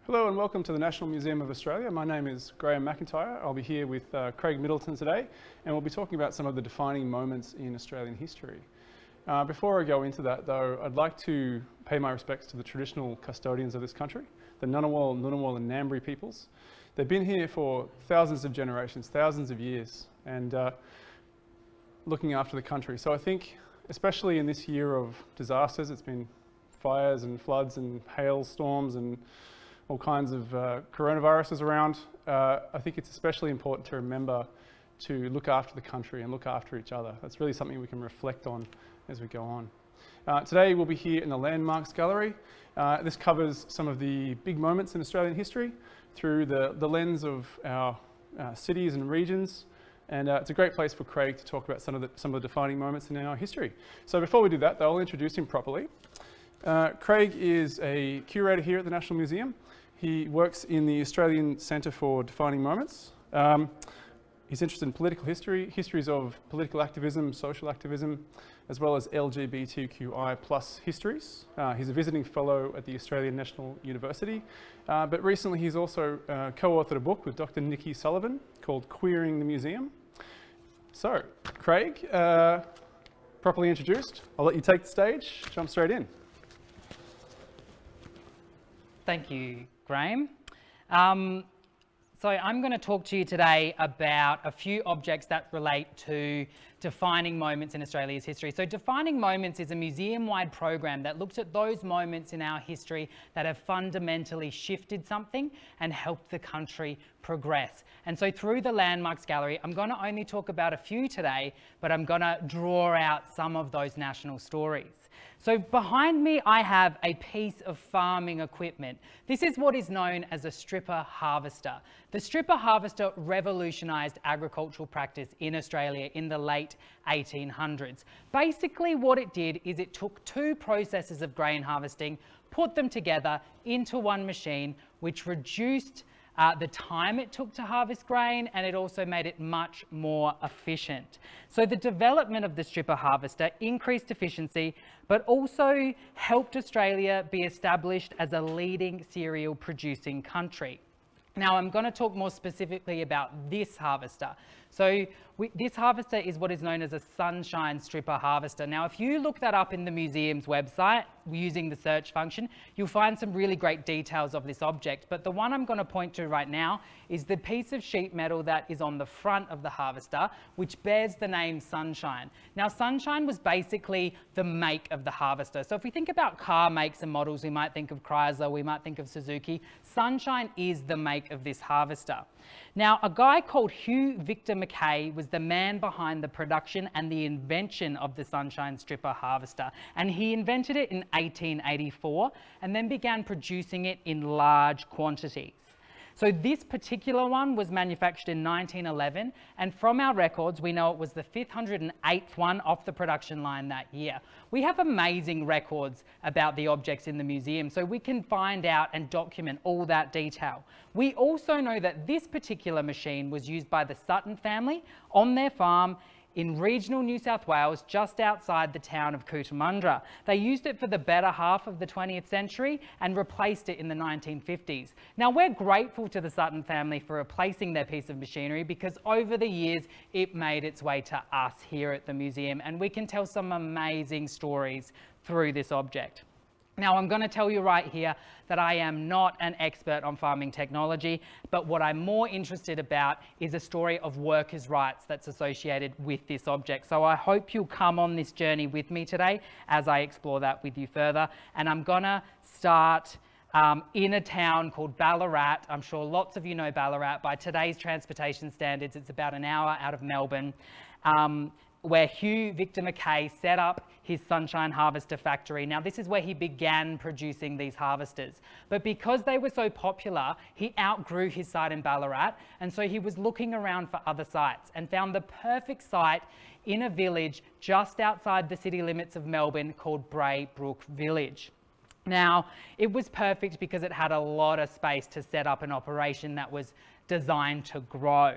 Hello and welcome to the National Museum of Australia. My name is Graham McIntyre. I'll be here with Craig Middleton today, and we'll be talking about some of the defining moments in Australian history. Before I go into that though, I'd like to pay my respects to the traditional custodians of this country, the Ngunnawal, Ngunnawal and Ngambri peoples. They've been here for thousands of generations, thousands of years, and looking after the country. So I think, especially in this year of disasters, it's been fires and floods and hailstorms and all kinds of coronaviruses around, I think it's especially important to remember to look after the country and look after each other. That's really something we can reflect on as we go on. Today we'll be here in the Landmarks Gallery. This covers some of the big moments in Australian history through the lens of our cities and regions. And it's a great place for Craig to talk about some of the defining moments in our history. So before we do that, though, I'll introduce him properly. Craig is a curator here at the National Museum. He works in the Australian Centre for Defining Moments. He's interested in political history, histories of political activism, social activism, as well as LGBTQI+ histories. He's a visiting fellow at the Australian National University, but recently he's also co-authored a book with Dr. Nikki Sullivan called Queering the Museum. So, Craig, properly introduced, I'll let you take the stage, jump straight in. Thank you, Graham. So I'm going to talk to you today about a few objects that relate to defining moments in Australia's history. So Defining Moments is a museum-wide program that looks at those moments in our history that have fundamentally shifted something and helped the country progress. And so through the Landmarks Gallery, I'm going to only talk about a few today, but I'm going to draw out some of those national stories. So behind me, I have a piece of farming equipment. This is what is known as a stripper harvester. The stripper harvester revolutionised agricultural practice in Australia in the late 1800s. Basically what it did is it took two processes of grain harvesting, put them together into one machine, which reduced the time it took to harvest grain, and it also made it much more efficient. So the development of the stripper harvester increased efficiency, but also helped Australia be established as a leading cereal producing country. Now I'm going to talk more specifically about this harvester. So this harvester is what is known as a sunshine stripper harvester. Now, if you look that up in the museum's website using the search function, you'll find some really great details of this object. But the one I'm going to point to right now is the piece of sheet metal that is on the front of the harvester, which bears the name Sunshine. Now, Sunshine was basically the make of the harvester. So if we think about car makes and models, we might think of Chrysler, we might think of Suzuki. Sunshine is the make of this harvester. Now, a guy called Hugh Victor Mackay was the man behind the production and the invention of the Sunshine stripper harvester. And he invented it in 1884 and then began producing it in large quantities. So this particular one was manufactured in 1911, and from our records we know it was the 508th one off the production line that year. We have amazing records about the objects in the museum, so we can find out and document all that detail. We also know that this particular machine was used by the Sutton family on their farm in regional New South Wales, just outside the town of Cootamundra. They used it for the better half of the 20th century and replaced it in the 1950s. Now, we're grateful to the Sutton family for replacing their piece of machinery because over the years, it made its way to us here at the museum, and we can tell some amazing stories through this object. Now, I'm going to tell you right here that I am not an expert on farming technology, but what I'm more interested about is a story of workers' rights that's associated with this object. So I hope you'll come on this journey with me today as I explore that with you further. And I'm going to start in a town called Ballarat. I'm sure lots of you know Ballarat. By today's transportation standards, it's about an hour out of Melbourne, where Hugh Victor Mackay set up his Sunshine Harvester factory. Now, this is where he began producing these harvesters. But because they were so popular, he outgrew his site in Ballarat, and so he was looking around for other sites and found the perfect site in a village just outside the city limits of Melbourne called Braybrook Village. Now, it was perfect because it had a lot of space to set up an operation that was designed to grow.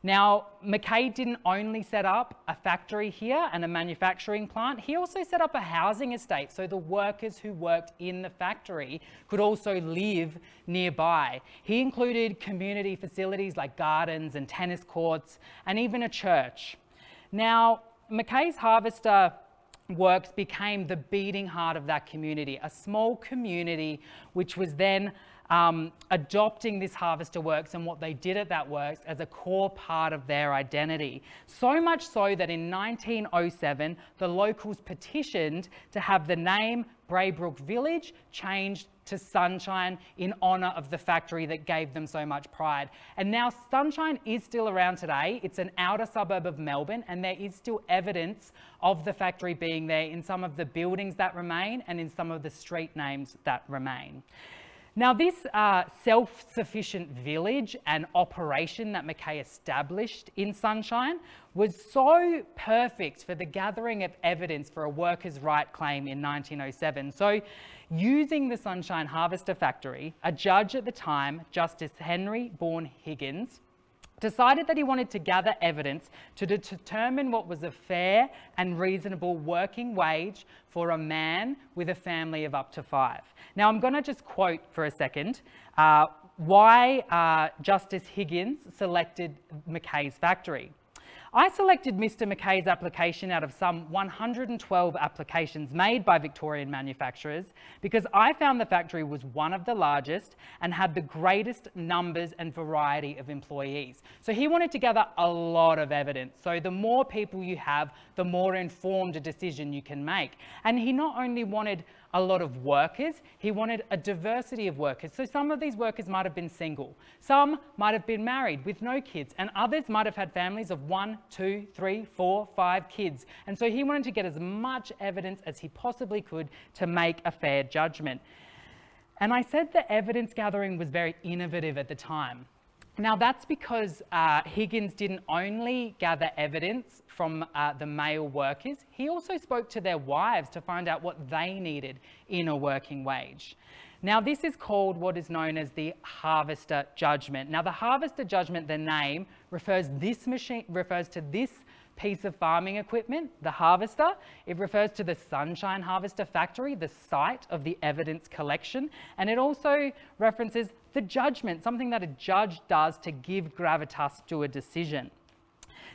Now, Mackay didn't only set up a factory here and a manufacturing plant, he also set up a housing estate so the workers who worked in the factory could also live nearby. He included community facilities like gardens and tennis courts and even a church. Now, Mackay's harvester works became the beating heart of that community, a small community which was then adopting this harvester works and what they did at that works as a core part of their identity. So much so that in 1907, the locals petitioned to have the name Braybrook Village changed to Sunshine in honour of the factory that gave them so much pride. And now Sunshine is still around today. It's an outer suburb of Melbourne, and there is still evidence of the factory being there in some of the buildings that remain and in some of the street names that remain. Now, this self-sufficient village and operation that Mackay established in Sunshine was so perfect for the gathering of evidence for a workers' right claim in 1907. So, using the Sunshine Harvester Factory, a judge at the time, Justice Henry Bourne Higgins, decided that he wanted to gather evidence to determine what was a fair and reasonable working wage for a man with a family of up to 5. Now, I'm going to just quote for a second why Justice Higgins selected Mackay's factory. I selected Mr. Mackay's application out of some 112 applications made by Victorian manufacturers because I found the factory was one of the largest and had the greatest numbers and variety of employees. So he wanted to gather a lot of evidence. So the more people you have, the more informed a decision you can make. And he not only wanted a lot of workers, he wanted a diversity of workers. So some of these workers might have been single, some might have been married with no kids, and others might have had families of 1, 2, 3, 4, 5 kids. And so he wanted to get as much evidence as he possibly could to make a fair judgment. And I said that evidence gathering was very innovative at the time. Now, that's because Higgins didn't only gather evidence from the male workers, he also spoke to their wives to find out what they needed in a working wage. Now, this is called what is known as the harvester judgment. Now, the harvester judgment, the name, refers to this piece of farming equipment, the harvester. It refers to the Sunshine Harvester Factory, the site of the evidence collection, and it also references the judgment, something that a judge does to give gravitas to a decision.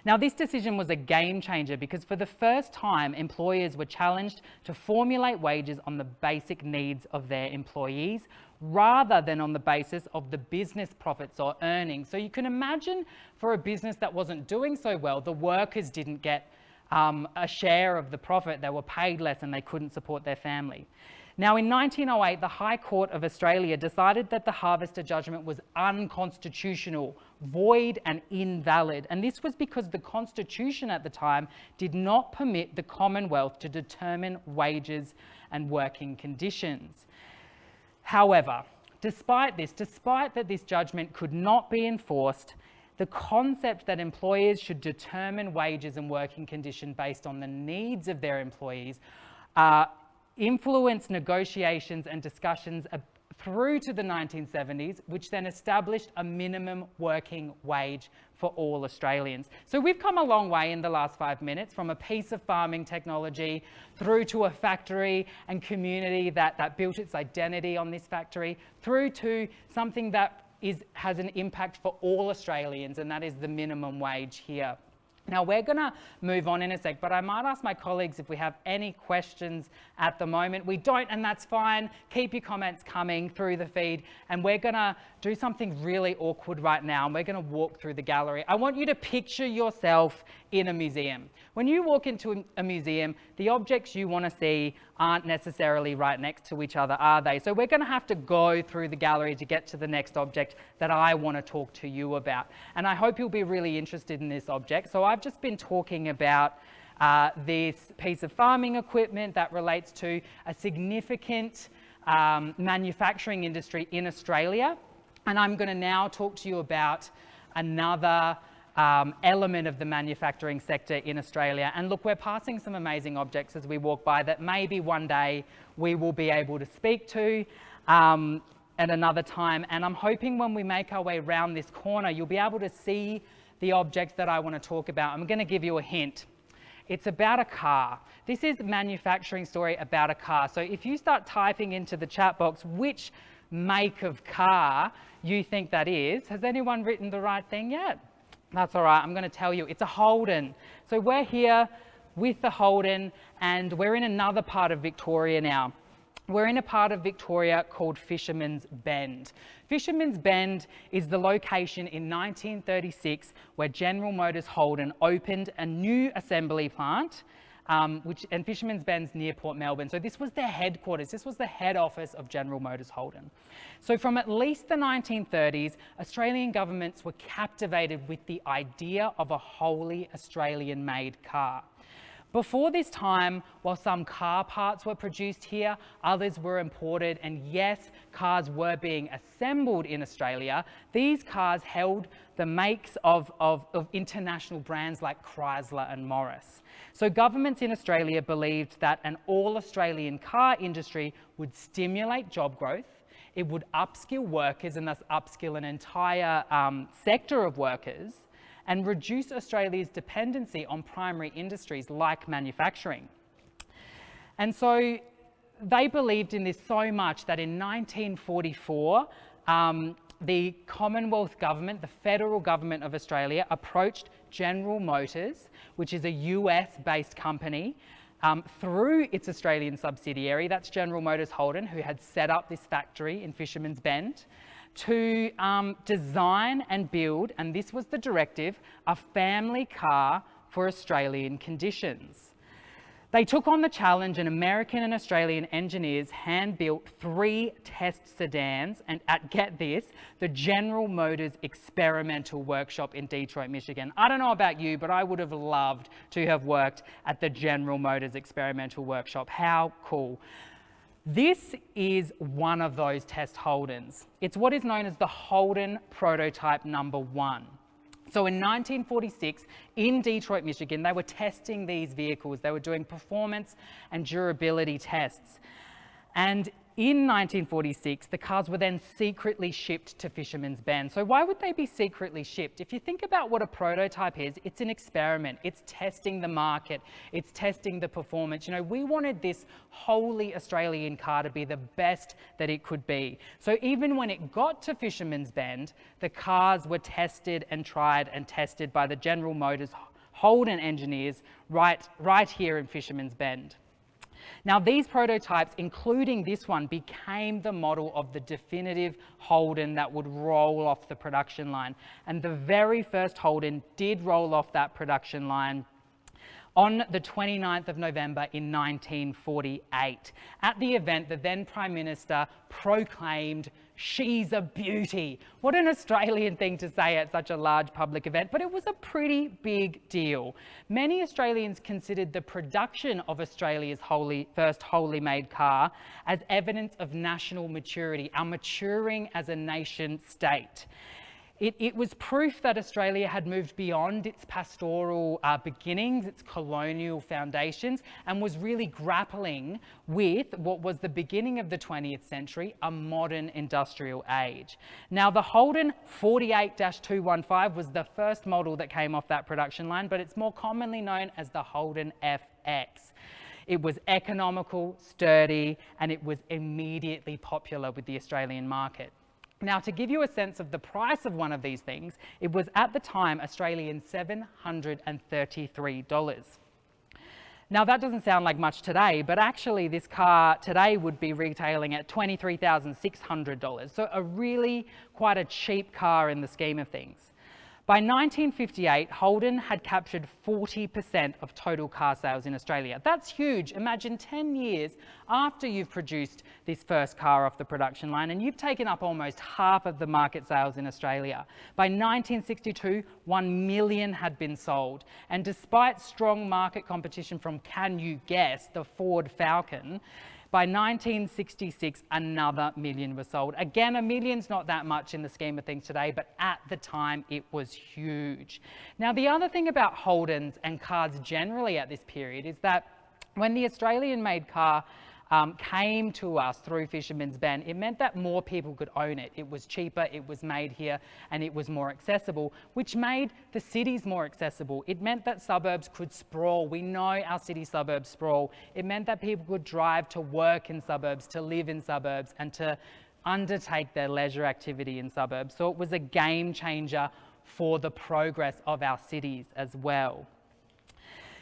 Now, this decision was a game changer because for the first time, employers were challenged to formulate wages on the basic needs of their employees rather than on the basis of the business profits or earnings. So you can imagine for a business that wasn't doing so well, the workers didn't get a share of the profit, they were paid less and they couldn't support their family. Now, in 1908, the High Court of Australia decided that the harvester judgment was unconstitutional, void and invalid. And this was because the Constitution at the time did not permit the Commonwealth to determine wages and working conditions. However, despite that this judgment could not be enforced, the concept that employers should determine wages and working conditions based on the needs of their employees influenced negotiations and discussions through to the 1970s, which then established a minimum working wage for all Australians. So we've come a long way in the last 5 minutes, from a piece of farming technology through to a factory and community that built its identity on this factory, through to something that has an impact for all Australians, and that is the minimum wage here. Now, we're going to move on in a sec, but I might ask my colleagues if we have any questions at the moment. We don't, and that's fine. Keep your comments coming through the feed, and we're going to do something really awkward right now, and we're going to walk through the gallery. I want you to picture yourself in a museum. When you walk into a museum, the objects you want to see aren't necessarily right next to each other, are they? So we're going to have to go through the gallery to get to the next object that I want to talk to you about. And I hope you'll be really interested in this object. So I've just been talking about this piece of farming equipment that relates to a significant manufacturing industry in Australia. And I'm going to now talk to you about another element of the manufacturing sector in Australia. And look, we're passing some amazing objects as we walk by that maybe one day we will be able to speak to at another time. And I'm hoping when we make our way around this corner, you'll be able to see the object that I want to talk about. I'm going to give you a hint. It's about a car. This is a manufacturing story about a car. So if you start typing into the chat box which make of car you think that is, has anyone written the right thing yet? That's all right, I'm going to tell you. It's a Holden. So we're here with the Holden and we're in another part of Victoria now. We're in a part of Victoria called Fisherman's Bend. Fisherman's Bend is the location in 1936 where General Motors Holden opened a new assembly plant, and Fisherman's Bend's near Port Melbourne. So this was their headquarters, this was the head office of General Motors Holden. So from at least the 1930s, Australian governments were captivated with the idea of a wholly Australian-made car. Before this time, while some car parts were produced here, others were imported, and yes, cars were being assembled in Australia, these cars held the makes of international brands like Chrysler and Morris. So governments in Australia believed that an all-Australian car industry would stimulate job growth, it would upskill workers and thus upskill an entire sector of workers, and reduce Australia's dependency on primary industries like manufacturing. And so they believed in this so much that in 1944, the Commonwealth government, the federal government of Australia, approached General Motors, which is a US-based company, through its Australian subsidiary, that's General Motors Holden, who had set up this factory in Fisherman's Bend, to design and build, and this was the directive, a family car for Australian conditions. They took on the challenge, and American and Australian engineers hand-built 3 test sedans and at, get this, the General Motors Experimental Workshop in Detroit, Michigan. I don't know about you, but I would have loved to have worked at the General Motors Experimental Workshop. How cool. This is one of those test Holdens. It's what is known as the Holden prototype number 1. So in 1946, in Detroit, Michigan, they were testing these vehicles. They were doing performance and durability tests. And in 1946, the cars were then secretly shipped to Fisherman's Bend. So why would they be secretly shipped? If you think about what a prototype is, it's an experiment. It's testing the market. It's testing the performance. You know, we wanted this wholly Australian car to be the best that it could be. So even when it got to Fisherman's Bend, the cars were tested and tried and tested by the General Motors Holden engineers right here in Fisherman's Bend. Now, these prototypes, including this one, became the model of the definitive Holden that would roll off the production line. And the very first Holden did roll off that production line on the 29th of November in 1948. At the event, the then Prime Minister proclaimed, "She's a beauty." What an Australian thing to say at such a large public event, but it was a pretty big deal. Many Australians considered the production of Australia's first wholly made car as evidence of national maturity, our maturing as a nation state. It was proof that Australia had moved beyond its pastoral beginnings, its colonial foundations, and was really grappling with what was the beginning of the 20th century, a modern industrial age. Now, the Holden 48-215 was the first model that came off that production line, but it's more commonly known as the Holden FX. It was economical, sturdy, and it was immediately popular with the Australian market. Now, to give you a sense of the price of one of these things, it was at the time Australian $733. Now, that doesn't sound like much today, but actually this car today would be retailing at $23,600. So a really quite a cheap car in the scheme of things. By 1958, Holden had captured 40% of total car sales in Australia. That's huge. Imagine 10 years after you've produced this first car off the production line and you've taken up almost half of the market sales in Australia. By 1962, 1 million had been sold. And despite strong market competition from, can you guess, the Ford Falcon, by 1966, another million was sold. Again, a million's not that much in the scheme of things today, but at the time it was huge. Now, the other thing about Holdens and cars generally at this period is that when the Australian-made car came to us through Fisherman's Bend, it meant that more people could own it. It was cheaper, it was made here, and it was more accessible, which made the cities more accessible. It meant that suburbs could sprawl. We know our city suburbs sprawl. It meant that people could drive to work in suburbs, to live in suburbs, and to undertake their leisure activity in suburbs. So it was a game changer for the progress of our cities as well.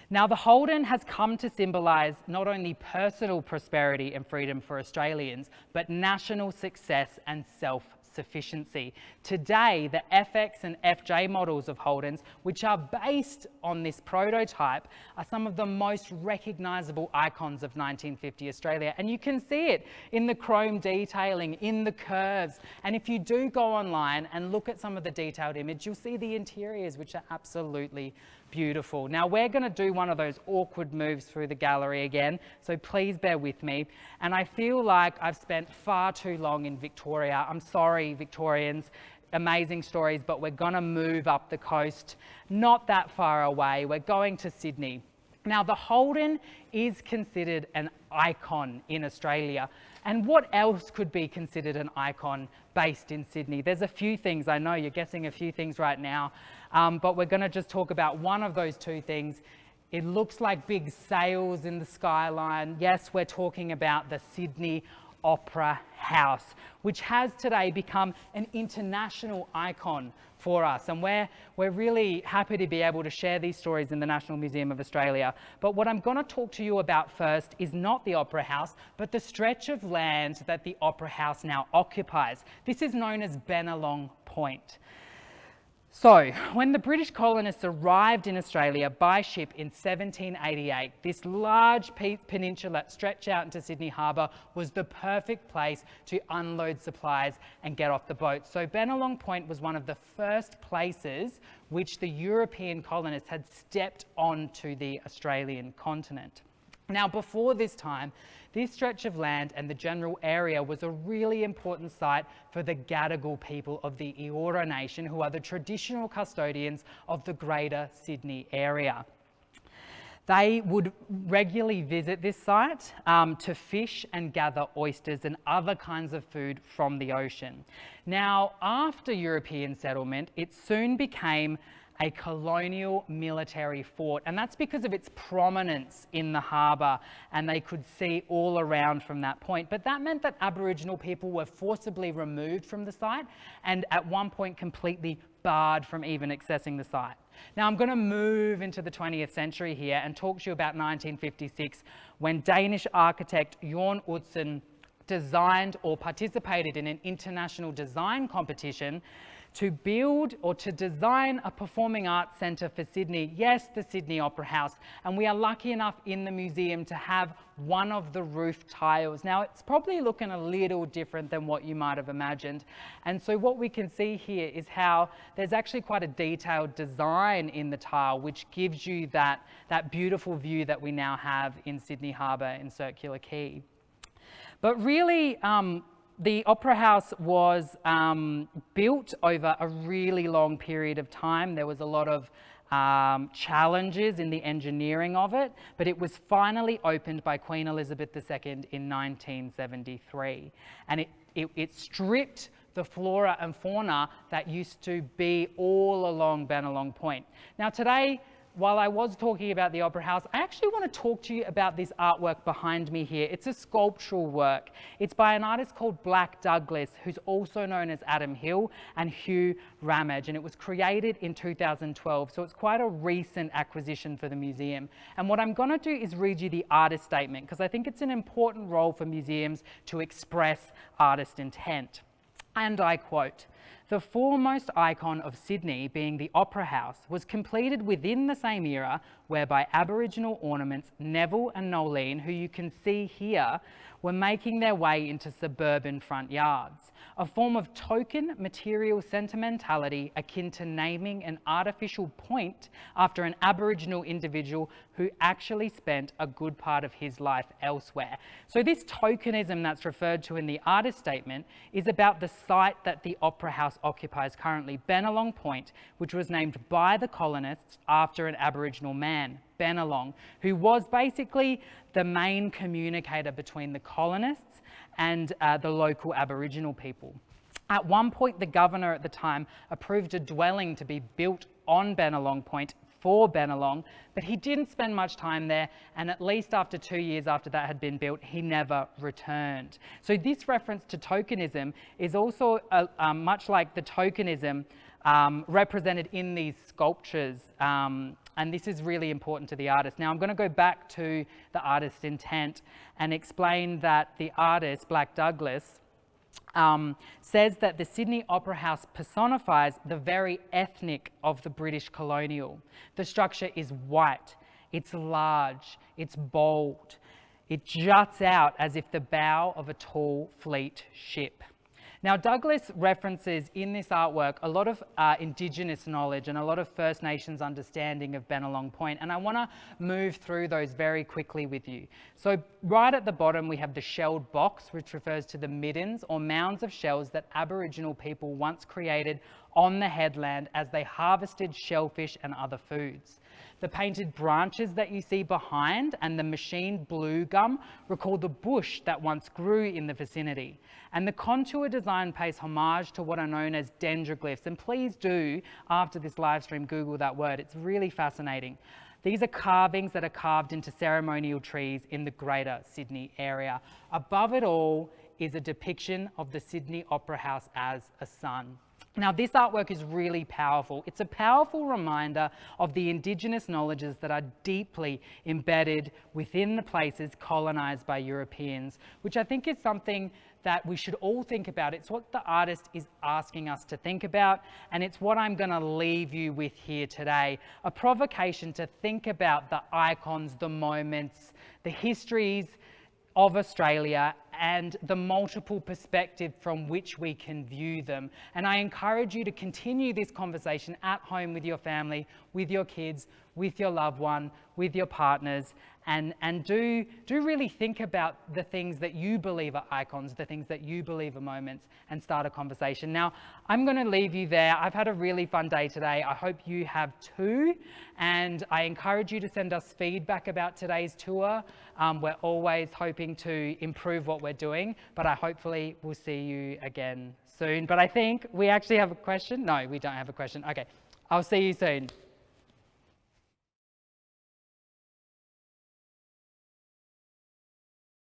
Now, the Holden has come to symbolise not only personal prosperity and freedom for Australians, but national success and self-sufficiency. Today, the FX and FJ models of Holdens, which are based on this prototype, are some of the most recognisable icons of 1950 Australia. And you can see it in the chrome detailing, in the curves. And if you do go online and look at some of the detailed image, you'll see the interiors, which are absolutely beautiful. Now, we're going to do one of those awkward moves through the gallery again, so please bear with me. And I feel like I've spent far too long in Victoria. I'm sorry, Victorians. Amazing stories, but we're going to move up the coast, not that far away. We're going to Sydney. Now, the Holden is considered an icon in Australia. And what else could be considered an icon based in Sydney? There's a few things. I know you're guessing a few things right now, but we're going to just talk about one of those two things. It looks like big sails in the skyline. Yes, we're talking about the Sydney Opera House, which has today become an international icon for us. And we're really happy to be able to share these stories in the National Museum of Australia. But what I'm going to talk to you about first is not the Opera House, but the stretch of land that the Opera House now occupies. This is known as Bennelong Point. So, when the British colonists arrived in Australia by ship in 1788, this large peninsula stretched out into Sydney Harbour was the perfect place to unload supplies and get off the boat. So Bennelong Point was one of the first places which the European colonists had stepped onto the Australian continent. Now, before this time, this stretch of land and the general area was a really important site for the Gadigal people of the Eora Nation, who are the traditional custodians of the Greater Sydney area. They would regularly visit this site to fish and gather oysters and other kinds of food from the ocean. Now, after European settlement, it soon became a colonial military fort, and that's because of its prominence in the harbour, and they could see all around from that point. But that meant that Aboriginal people were forcibly removed from the site and at one point completely barred from even accessing the site. Now, I'm going to move into the 20th century here and talk to you about 1956, when Danish architect Jorn Utzon designed or participated in an international design competition to build or to design a performing arts centre for Sydney. Yes, the Sydney Opera House. And we are lucky enough in the museum to have one of the roof tiles. Now, it's probably looking a little different than what you might have imagined. And so what we can see here is how there's actually quite a detailed design in the tile, which gives you that beautiful view that we now have in Sydney Harbour in Circular Quay. But really, the Opera House was built over a really long period of time. There was a lot of challenges in the engineering of it, but it was finally opened by Queen Elizabeth II in 1973. And it stripped the flora and fauna that used to be all along Bennelong Point. Now today, while I was talking about the Opera House, I actually want to talk to you about this artwork behind me here. It's a sculptural work. It's by an artist called Black Douglas, who's also known as Adam Hill, and Hugh Ramage, and it was created in 2012, so it's quite a recent acquisition for the museum. And what I'm going to do is read you the artist statement, because I think it's an important role for museums to express artist intent. And I quote, "The foremost icon of Sydney, being the Opera House, was completed within the same era whereby Aboriginal ornaments Neville and Nolene, who you can see here, were making their way into suburban front yards. A form of token material sentimentality akin to naming an artificial point after an Aboriginal individual who actually spent a good part of his life elsewhere." So this tokenism that's referred to in the artist statement is about the site that the Opera House occupies currently, Bennelong Point, which was named by the colonists after an Aboriginal man. Bennelong, who was basically the main communicator between the colonists and the local Aboriginal people. At one point, the governor at the time approved a dwelling to be built on Bennelong Point for Bennelong, but he didn't spend much time there, and at least after 2 years after that had been built, he never returned. So this reference to tokenism is also much like the tokenism represented in these sculptures, and this is really important to the artist. Now I'm going to go back to the artist's intent and explain that the artist, Black Douglas, says that the Sydney Opera House personifies the very ethnic of the British colonial. The structure is white, it's large, it's bold, it juts out as if the bow of a tall fleet ship. Now, Douglas references in this artwork a lot of Indigenous knowledge and a lot of First Nations understanding of Bennelong Point, and I want to move through those very quickly with you. So right at the bottom we have the shelled box, which refers to the middens or mounds of shells that Aboriginal people once created on the headland as they harvested shellfish and other foods. The painted branches that you see behind and the machined blue gum recall the bush that once grew in the vicinity. And the contour design pays homage to what are known as dendroglyphs. And please do, after this live stream, Google that word. It's really fascinating. These are carvings that are carved into ceremonial trees in the Greater Sydney area. Above it all is a depiction of the Sydney Opera House as a sun. Now, this artwork is really powerful. It's a powerful reminder of the Indigenous knowledges that are deeply embedded within the places colonised by Europeans, which I think is something that we should all think about. It's what the artist is asking us to think about, and it's what I'm going to leave you with here today. A provocation to think about the icons, the moments, the histories of Australia and the multiple perspectives from which we can view them. And I encourage you to continue this conversation at home with your family, with your kids, with your loved one, with your partners, and do really think about the things that you believe are icons, the things that you believe are moments, and start a conversation. Now, I'm going to leave you there. I've had a really fun day today. I hope you have too. And I encourage you to send us feedback about today's tour. We're always hoping to improve what we're doing, but I hopefully will see you again soon. But I think we actually have a question. No, we don't have a question. Okay, I'll see you soon.